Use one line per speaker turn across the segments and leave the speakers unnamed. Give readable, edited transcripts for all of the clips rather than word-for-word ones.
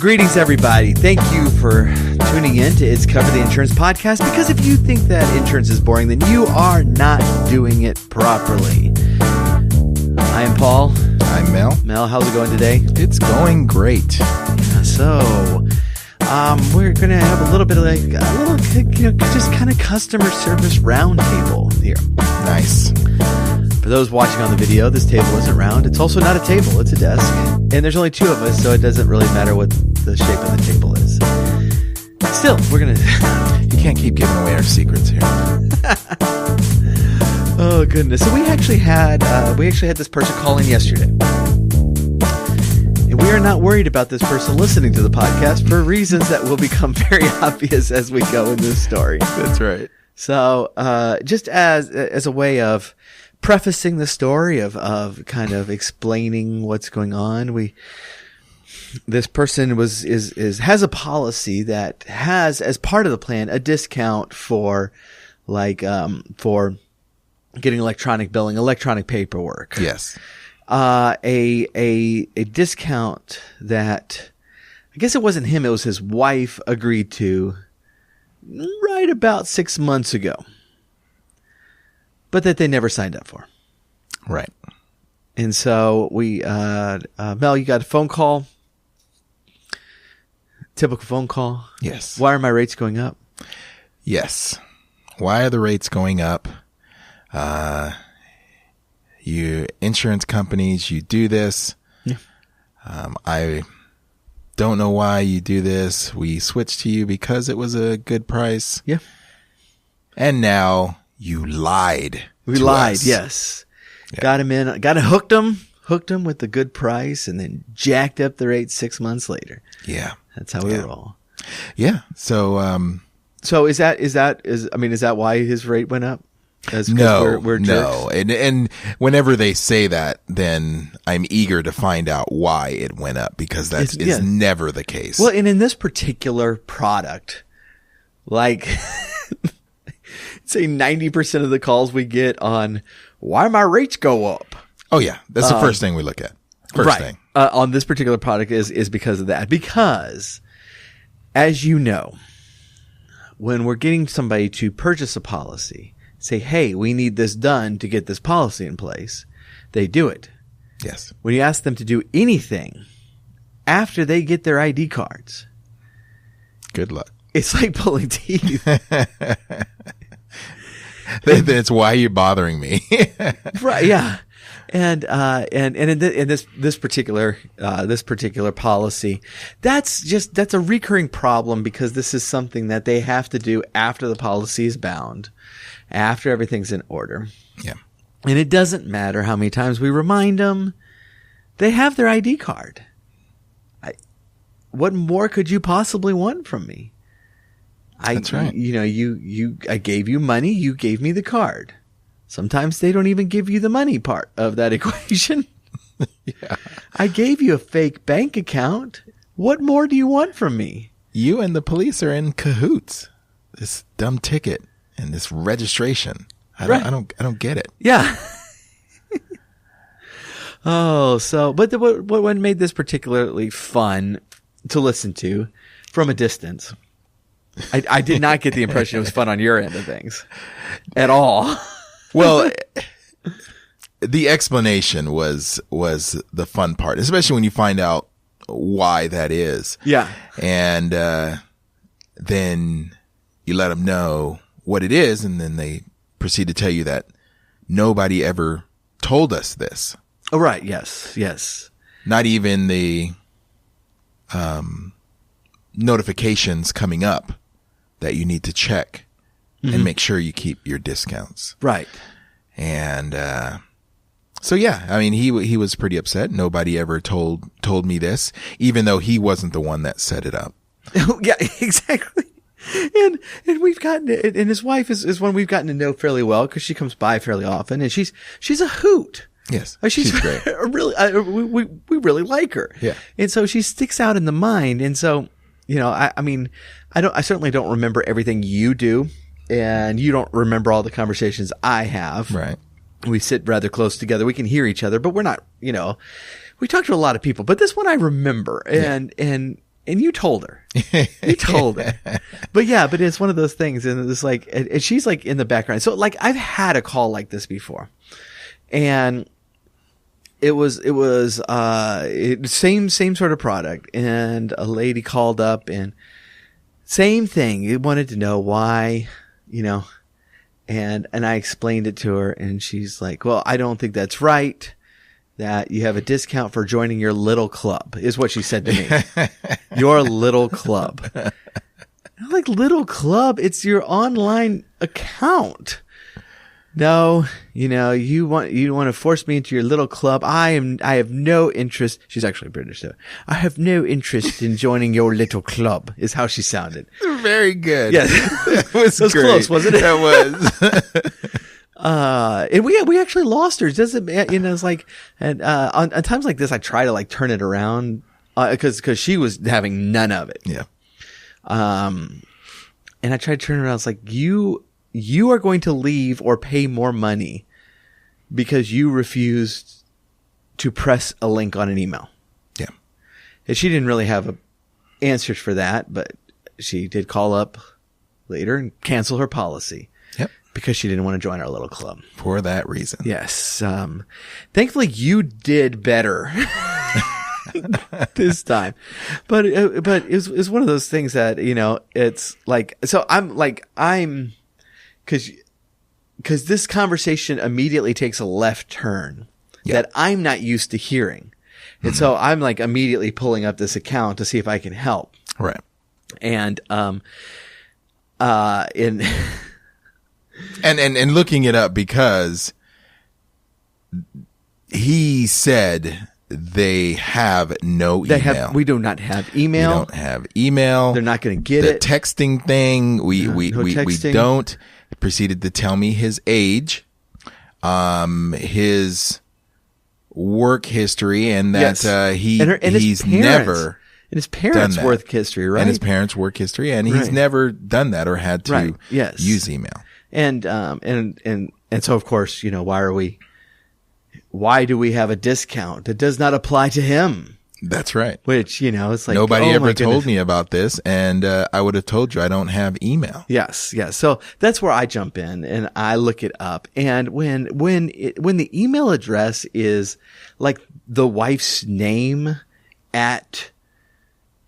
greetings, everybody. Thank you for tuning in to It's Cover the Insurance Podcast, because if you think that insurance is boring, then you are not doing it properly. I am Paul.
I'm Mel.
Mel, how's it going today?
It's going great.
So, we're going to have a little bit of just kind of customer service roundtable here.
Nice.
For those watching on the video, this table isn't round. It's also not a table. It's a desk. And there's only two of us, so it doesn't really matter what the shape of the table is. Still, we're going to...
You can't keep giving away our secrets here.
Oh, goodness. So we actually had this person call in yesterday. And we are not worried about this person listening to the podcast for reasons that will become very obvious as we go in this story.
That's right.
So, just as a way of prefacing the story of kind of explaining what's going on, this person has a policy that has, as part of the plan, a discount for for getting electronic billing, electronic paperwork.
Yes.
A discount that I guess it wasn't him, it was his wife agreed to right about 6 months ago, but that they never signed up for.
Right.
And so Mel, you got a phone call. Typical phone call.
Yes.
Why are my rates going up?
Yes. Why are the rates going up? You insurance companies, you do this.
Yeah.
I don't know why you do this. We switched to you because it was a good price.
Yeah.
And now you lied.
We
to
lied.
us.
Yes.
Yeah.
Hooked them with the good price, and then jacked up the rate 6 months later.
Yeah.
That's how we roll.
Yeah. So,
So is that why his rate went up?
No.
We're jerks?
And whenever they say that, then I'm eager to find out why it went up, because that is never the case.
Well, and in this particular product, like, say 90% of the calls we get on why my rates go up.
Oh yeah. That's the first thing we look at. First thing.
On this particular product is because of that. Because, as you know, when we're getting somebody to purchase a policy, say, hey, we need this done to get this policy in place, they do it.
Yes. When
you ask them to do anything after they get their ID cards,
good luck.
It's like pulling teeth.
That's why you're bothering me.
Right. Yeah. And in this particular policy, that's a recurring problem, because this is something that they have to do after the policy is bound, after everything's in order.
Yeah.
And it doesn't matter how many times we remind them, they have their ID card. What more could you possibly want from me?
That's right.
I gave you money, you gave me the card. Sometimes they don't even give you the money part of that equation.
Yeah.
I gave you a fake bank account. What more do you want from me?
You and the police are in cahoots. This dumb ticket and this registration. I don't get it.
Yeah. But what made this particularly fun to listen to from a distance? I did not get the impression it was fun on your end of things at all.
Well, the explanation was the fun part, especially when you find out why that is.
Yeah.
And then you let them know what it is, and then they proceed to tell you that nobody ever told us this.
Oh, right. Yes. Yes.
Not even the notifications coming up that you need to check and make sure you keep your discounts.
Right.
And so yeah, I mean, he was pretty upset. Nobody ever told me this, even though he wasn't the one that set it up.
Yeah, exactly. And we've gotten and his wife is one we've gotten to know fairly well, because she comes by fairly often, and she's a hoot.
Yes,
she's
great.
Really, we really like her.
Yeah,
and so she sticks out in the mind. And so, I mean, I certainly don't remember everything you do, and you don't remember all the conversations I have.
Right.
We sit rather close together. We can hear each other, but we're not. We talk to a lot of people, but this one I remember, and And you told her. You told her. But yeah, but it's one of those things. And it's like, and she's like in the background. So like I've had a call like this before. And it was same sort of product. And a lady called up and same thing. It wanted to know why, you know, and I explained it to her and she's like, well, I don't think that's right. That you have a discount for joining your little club is what she said to me. Your little club. I'm like, little club? It's your online account. No, you know, you want to force me into your little club. I have no interest. She's actually British, so I have no interest in joining your little club is how she sounded.
Very good.
Yes.
It was
close, wasn't it?
That was.
And we actually lost her. Doesn't, you know, it's like, and, on times like this, I try to like turn it around, cause she was having none of it.
Yeah.
And I tried to turn it around. It's like, you are going to leave or pay more money because you refused to press a link on an email.
Yeah.
And she didn't really have answers for that, but she did call up later and cancel her policy.
Yep.
Because she didn't want to join our little club.
For that reason.
Yes. Thankfully you did better this time. But it's one of those things that, you know, it's like, so cause this conversation immediately takes a left turn that I'm not used to hearing. And so I'm like immediately pulling up this account to see if I can help.
Right.
And,
And looking it up because he said they have no email.
We do not have email.
We don't have email.
They're not going to get
the
it.
Texting thing. We don't. He proceeded to tell me his age, his work history, and that he's never.
And his parents' work history, right?
And his parents' work history, and he's never done that or had to use email.
And so of course, you know, why do we have a discount? It does not apply to him.
That's right.
Which, you know, it's like,
nobody ever told me about this, and I would have told you I don't have email.
Yes. So that's where I jump in and I look it up. And when the email address is like the wife's name at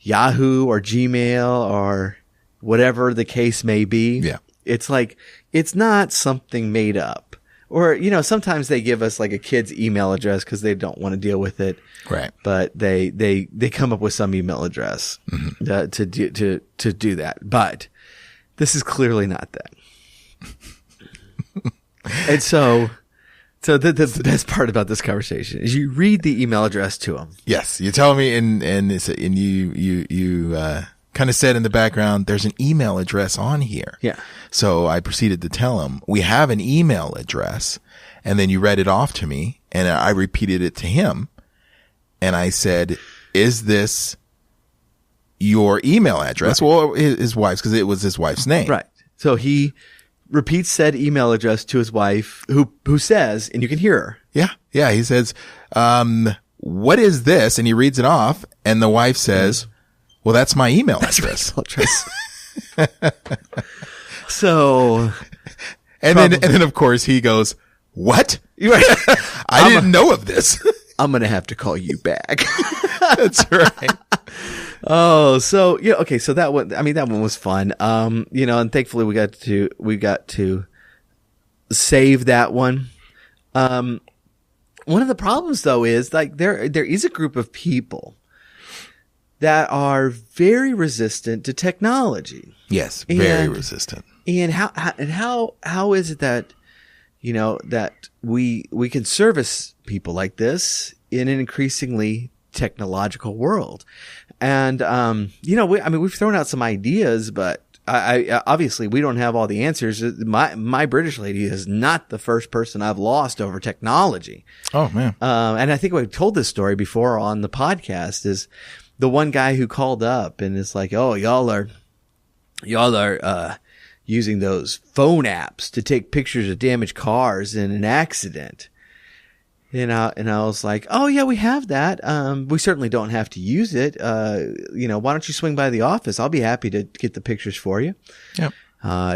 Yahoo or Gmail or whatever the case may be.
Yeah.
It's like, it's not something made up. Or, you know, sometimes they give us like a kid's email address because they don't want to deal with it.
Right.
But they come up with some email address to do that. But this is clearly not that. And so the best part about this conversation is you read the email address to him.
Yes. You tell me and you kind of said in the background, there's an email address on here.
Yeah.
So I proceeded to tell him, we have an email address. And then you read it off to me and I repeated it to him. And I said, is this your email address? Right. Well, his wife's, because it was his wife's name.
Right. So he repeats said email address to his wife who says, and you can hear her.
Yeah. Yeah. He says, what is this? And he reads it off and the wife says, well, that's my email address. So, and then of course he goes, what? I didn't know of this.
I'm going to have to call you back.
That's right.
Oh, so yeah. Okay. So that one was fun. You know, and thankfully we got to save that one. One of the problems though is like there is a group of people that are very resistant to technology.
Yes, very resistant.
And how is it that, you know, that we can service people like this in an increasingly technological world? And you know, we've thrown out some ideas, but I obviously we don't have all the answers. My British lady is not the first person I've lost over technology.
Oh man.
And I think we've told this story before on the podcast is the one guy who called up and it's like, oh, y'all are using those phone apps to take pictures of damaged cars in an accident. And I was like, oh yeah, we have that. We certainly don't have to use it. Why don't you swing by the office? I'll be happy to get the pictures for you.
Yep.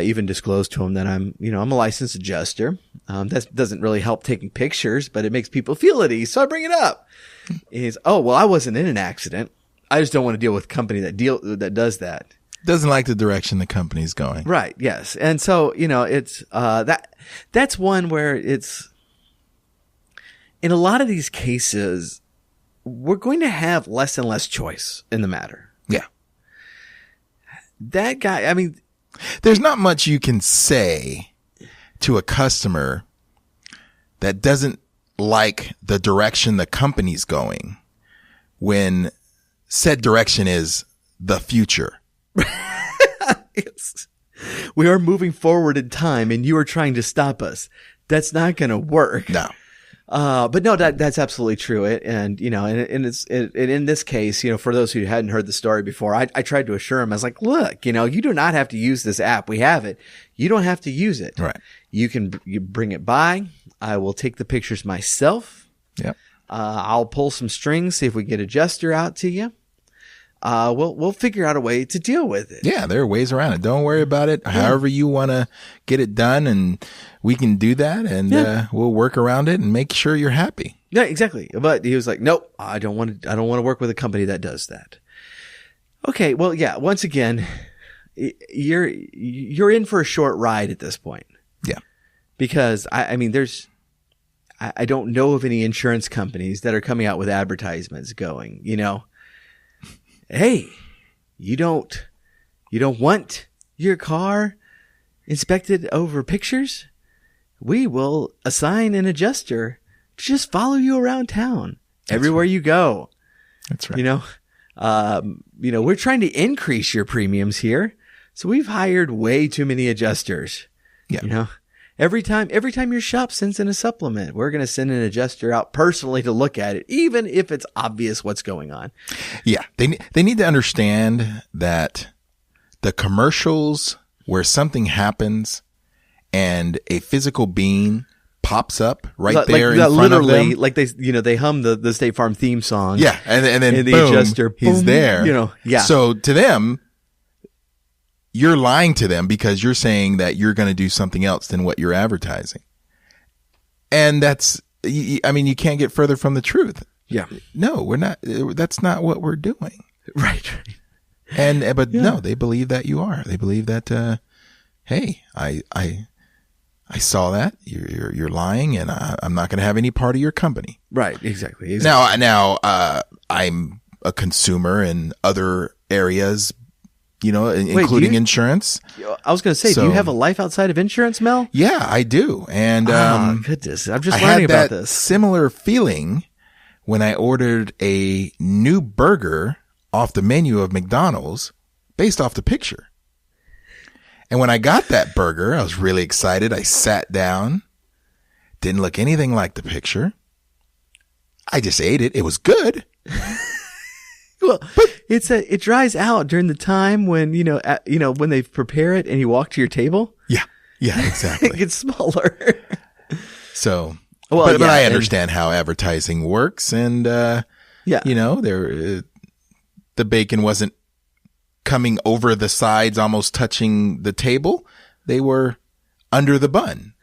Even disclose to him that I'm a licensed adjuster. That doesn't really help taking pictures, but it makes people feel at ease. So I bring it up. He's, oh, well, I wasn't in an accident. I just don't want to deal with a company that does that.
Doesn't like the direction the company's going.
Right. Yes. And so, it's, that's one where it's, in a lot of these cases, we're going to have less and less choice in the matter.
Yeah.
That guy, I mean,
there's not much you can say to a customer that doesn't like the direction the company's going when said direction is the future.
Yes. We are moving forward in time and you are trying to stop us. That's not going to work.
No.
But no, that's absolutely true. And in this case, for those who hadn't heard the story before, I tried to assure him, I was like, look, you do not have to use this app. We have it. You don't have to use it.
Right.
You bring it by. I will take the pictures myself.
Yep.
I'll pull some strings, see if we get adjuster out to you. We'll figure out a way to deal with it.
Yeah, there are ways around it. Don't worry about it. However you want to get it done, and we can do that, and we'll work around it and make sure you're happy.
Yeah, exactly. But he was like, nope, I don't want to work with a company that does that. Okay, well, yeah. Once again, you're in for a short ride at this point.
Yeah,
because I mean, I don't know of any insurance companies that are coming out with advertisements going, hey, you don't want your car inspected over pictures? We will assign an adjuster to just follow you around town everywhere you go.
That's right.
We're trying to increase your premiums here. So we've hired way too many adjusters.
Yeah.
Every time your shop sends in a supplement, we're going to send an adjuster out personally to look at it, even if it's obvious what's going on.
Yeah. They need to understand that the commercials where something happens and a physical being pops up right there in front of them.
Like they hum the State Farm theme song.
Yeah. And then
and the
boom,
adjuster,
he's
boom,
there.
Yeah.
So to them, you're lying to them because you're saying that you're going to do something else than what you're advertising. And you can't get further from the truth.
Yeah.
No, we're not. That's not what we're doing.
Right.
But no, they believe that you are. They believe that, hey, I saw that you're lying and I'm not going to have any part of your company.
Right. Exactly.
Now, I'm a consumer in other areas, including insurance.
I was going to say, do you have a life outside of insurance, Mel?
Yeah, I do. And,
goodness. I'm just
I
learning
had
about
that
this.
similar feeling when I ordered a new burger off the menu of McDonald's based off the picture. And when I got that burger, I was really excited. I sat down, didn't look anything like the picture. I just ate it. It was good.
Well, it dries out during the time when, when they prepare it and you walk to your table.
Yeah. Yeah, exactly.
It gets smaller.
So,
well,
but I understand how advertising works. And, the bacon wasn't coming over the sides, almost touching the table. They were under the bun.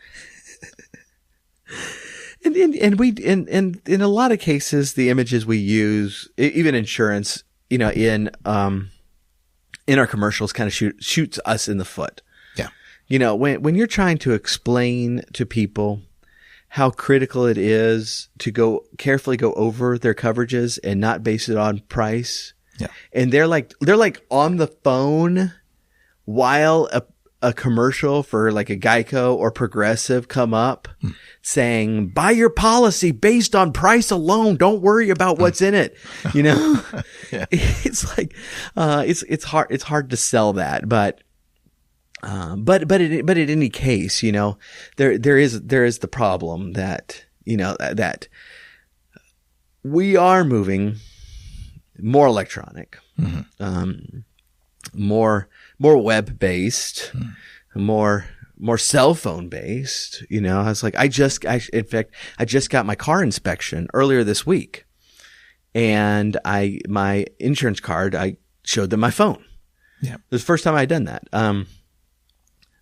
And in a lot of cases, the images we use, even insurance, in our commercials kind of shoots us in the foot.
Yeah.
When you're trying to explain to people how critical it is to carefully go over their coverages and not base it on price.
Yeah.
And they're like on the phone while a commercial for like a Geico or Progressive come up saying, buy your policy based on price alone. Don't worry about what's in it.
Yeah.
It's like, it's hard to sell that, but in any case, there is the problem that, that we are moving more electronic, more web based, more more cell phone based. You know, I was like, in fact, I just got my car inspection earlier this week, and my insurance card, I showed them my phone.
Yeah.
It was the first time I'd done that.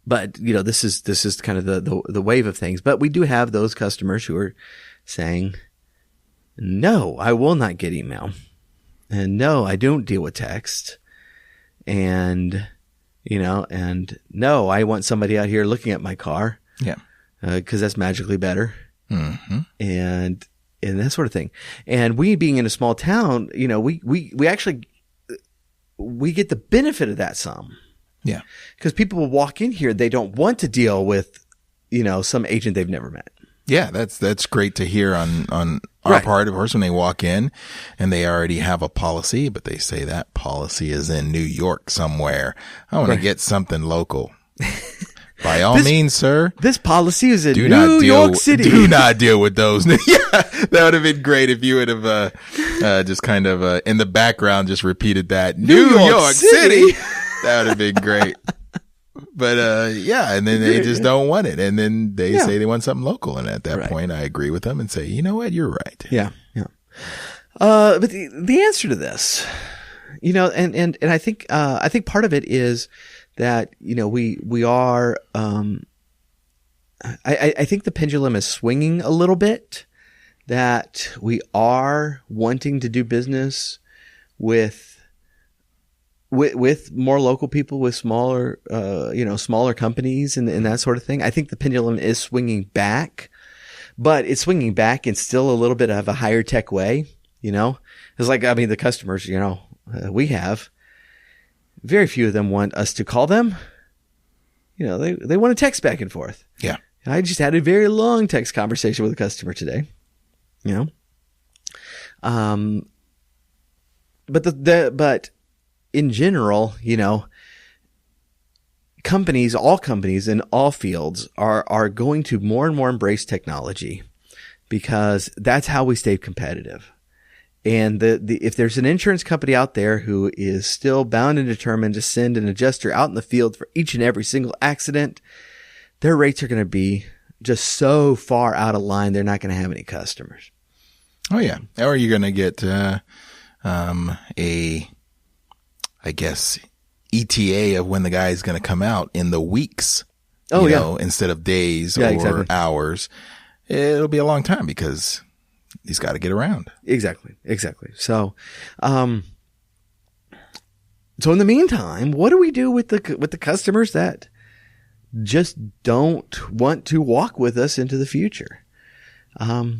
But you know, this is kind of the wave of things. But we do have those customers who are saying, no, I will not get email. And no, I don't deal with text. And, you know, and no, I want somebody out here looking at my car.
Yeah.
'Cause that's magically better.
Mm-hmm.
And that sort of thing. And we being in a small town, you know, we actually, we get the benefit of that some.
Yeah.
Because people will walk in here, they don't want to deal with, you know, some agent they've never met.
Yeah, that's great to hear on our
Right.
part, of course, when they walk in and they already have a policy, but they say that policy is in New York somewhere. I want to get something local. By all means, sir.
This policy is in
Do
New York City.
Do not deal with those. Yeah, that would have been great if you would have just kind of in the background just repeated that. New York City. That would have been great. But yeah, and then they just don't want it, and then they say they want something local, and at that point, I agree with them and say, you know what, you're right.
Yeah, yeah. But the answer to this, you know, and I think part of it is that, you know, we are. I think the pendulum is swinging a little bit. That we are wanting to do business with more local people, with smaller, smaller companies and that sort of thing. I think the pendulum is swinging back, but it's swinging back in still a little bit of a higher tech way. You know, it's like, I mean, the customers, you know, we have very few of them want us to call them. You know, they want to text back and forth.
Yeah.
I just had a very long text conversation with a customer today, you know, but in general, you know, all companies in all fields are going to more and more embrace technology, because that's how we stay competitive. And if there's an insurance company out there who is still bound and determined to send an adjuster out in the field for each and every single accident, their rates are going to be just so far out of line, they're not going to have any customers.
Oh yeah. Or you're going to get I guess, ETA of when the guy is going to come out in the weeks, you know, instead of days or hours. It'll be a long time because he's got to get around.
Exactly. So, so in the meantime, what do we do with the customers that just don't want to walk with us into the future?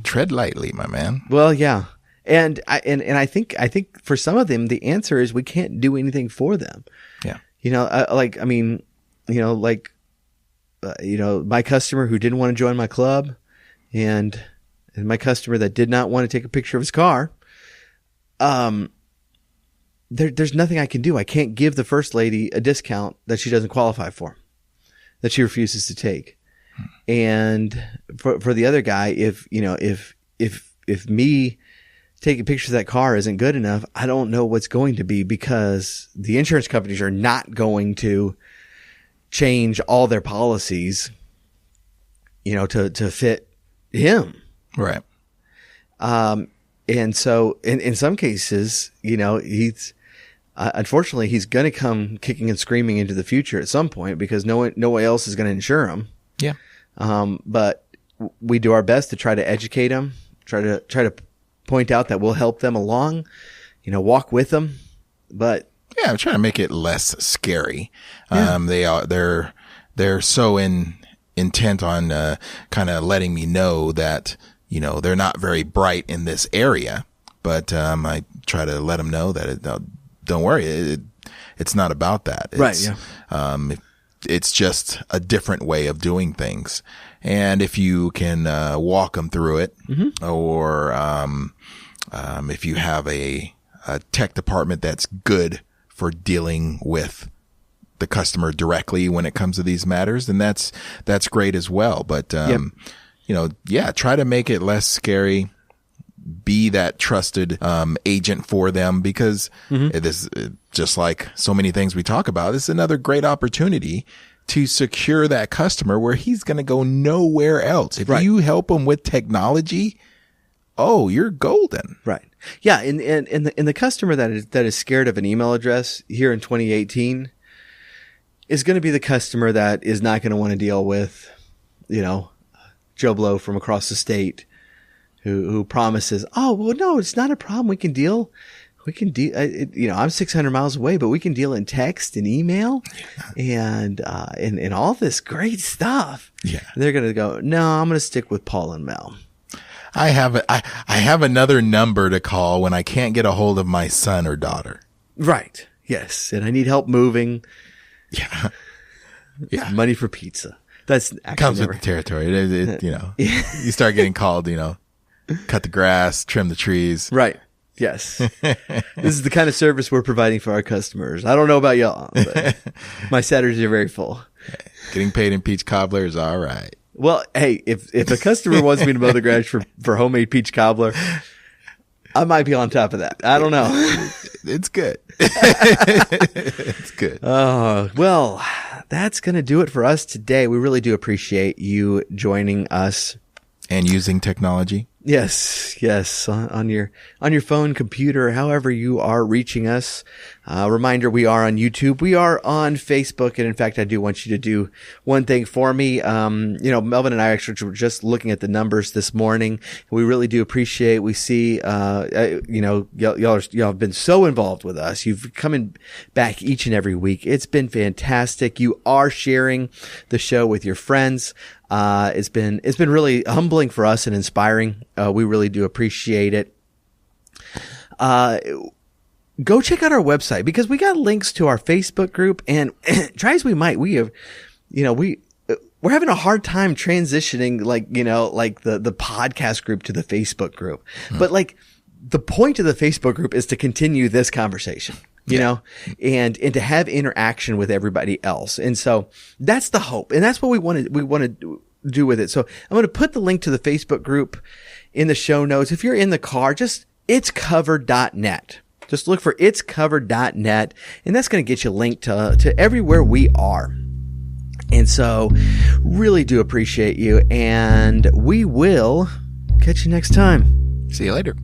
Tread lightly, my man.
Well, yeah. And I think for some of them, the answer is we can't do anything for them.
Yeah.
You know, my customer who didn't want to join my club, and my customer that did not want to take a picture of his car. There's nothing I can do. I can't give the first lady a discount that she doesn't qualify for, that she refuses to take. And for the other guy, if me taking pictures of that car isn't good enough, I don't know what's going to be, because the insurance companies are not going to change all their policies, you know, to fit him.
Right.
And so in some cases, you know, he's, unfortunately he's going to come kicking and screaming into the future at some point, because no one else is going to insure him.
Yeah.
But we do our best to try to educate them, try to point out that we'll help them along, you know, walk with them. But
yeah, I'm trying to make it less scary. Yeah. They're so intent on, kind of letting me know that, you know, they're not very bright in this area, but, I try to let them know that don't worry. It's not about that.
Right. Yeah.
It's just a different way of doing things. And if you can, walk them through it, mm-hmm. or, if you have a tech department that's good for dealing with the customer directly when it comes to these matters, then that's great as well. But,
yep.
You know, yeah, try to make it less scary. Be that trusted agent for them, because mm-hmm. it is just like so many things we talk about. This is another great opportunity to secure that customer where he's going to go nowhere else. If
Right.
you help him with technology, oh, you're golden.
Right. Yeah. And the customer that is scared of an email address here in 2018 is going to be the customer that is not going to want to deal with, Joe Blow from across the state who promises, oh, well, no, it's not a problem. We can deal. I'm 600 miles away, but we can deal in text and email and all this great stuff.
Yeah.
And they're going to go, no, I'm going to stick with Paul and Mel.
I have another number to call when I can't get a hold of my son or daughter.
Right. Yes. And I need help moving.
Yeah. Yeah.
Money for pizza. That's actually
Comes with the territory. You start getting called, cut the grass, trim the trees.
Right. Yes. This is the kind of service we're providing for our customers. I don't know about y'all, but my Saturdays are very full.
Getting paid in peach cobbler is all right.
Well, hey, if a customer wants me to mow the grass for homemade peach cobbler, I might be on top of that. I don't know.
It's good. It's good.
Well, that's going to do it for us today. We really do appreciate you joining us.
And using technology.
Yes, on your phone, computer, however you are reaching us. Reminder, we are on YouTube. We are on Facebook. And in fact, I do want you to do one thing for me. Melvin and I actually were just looking at the numbers this morning. We really do appreciate, we see, y'all have been so involved with us. You've come back each and every week. It's been fantastic. You are sharing the show with your friends. It's been really humbling for us and inspiring. We really do appreciate it. Go check out our website because we got links to our Facebook group, and try as we might, we're having a hard time transitioning like the podcast group to the Facebook group. But the point of the Facebook group is to continue this conversation. And to have interaction with everybody else. And so that's the hope. And that's what we want to do with it. So I'm going to put the link to the Facebook group in the show notes. If you're in the car, just itscovered.net. Just look for itscovered.net, and that's going to get you linked to everywhere we are. And so really do appreciate you, and we will catch you next time.
See you later.